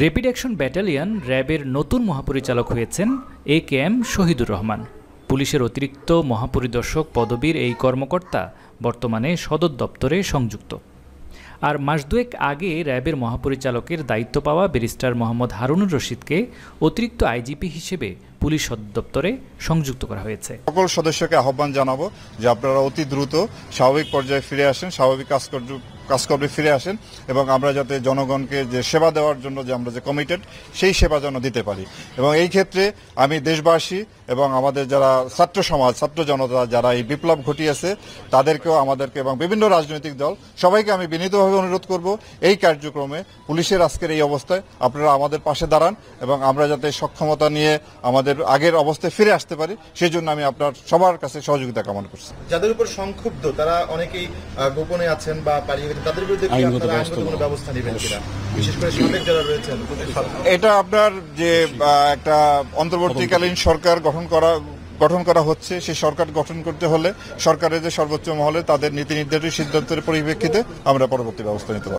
Rapid action battalion র্যাবের নতুন মহাপরিচালক হয়েছেন AKM শহীদুর রহমান। পুলিশের অতিরিক্ত মহাপরিদর্শক পদবীর এই কর্মকর্তা বর্তমানে সদর দপ্তরে সংযুক্ত। আর মাস দুয়েক আগে র্যাবের মহাপরিচালকের দায়িত্ব পাওয়া ব্যারিস্টার মোহাম্মদ হারুনুর রশিদকে অতিরিক্ত আইজিপি হিসেবে পুলিশ সদর দপ্তরে সংযুক্ত করা হয়েছে। সকল সদস্যকে আহ্বান জানাবো যে আপনারা অতি দ্রুত স্বাভাবিক পর্যায়ে ফিরে আসেন, স্বাভাবিক কাজকর্মে ফিরে আসেন এবং আমরা যাতে জনগণকে যে সেবা দেওয়ার জন্য যে আমরা যে কমিটেড সেই সেবা যেন দিতে পারি। এবং এই ক্ষেত্রে আমি দেশবাসী এবং আমাদের যারা ছাত্র সমাজ, ছাত্র জনতা যারা এই বিপ্লব ঘটিয়েছে তাদেরকেও, আমাদেরকে এবং বিভিন্ন রাজনৈতিক দল সবাইকে আমি বিনীতভাবে অনুরোধ করব এই কার্যক্রমে পুলিশের আজকের এই অবস্থায় আপনারা আমাদের পাশে দাঁড়ান এবং আমরা যাতে সক্ষমতা নিয়ে আমাদের আগের অবস্থায় ফিরে আসতে পারি সেই জন্য আমি আপনার সবার কাছে সহযোগিতা কামনা করছি। যাদের উপর সংক্ষুব্ধ তারা অনেকেই গোপনে আছেন বা পালিয়ে গেছেন, তাদের বিরুদ্ধে আইনগত কোনো ব্যবস্থা নেবেন কিনা, বিশেষ করে সাবেক যারা রয়েছেন? এটা আপনার যে একটা অন্তর্বর্তীকালীন সরকার গঠন করা হচ্ছে, সেই সরকার গঠন করতে হলে সরকারের যে সর্বোচ্চ মহলে তাদের নীতি নির্ধারণী সিদ্ধান্তের পরিপ্রেক্ষিতে আমরা পরবর্তী ব্যবস্থা নিতে পারব।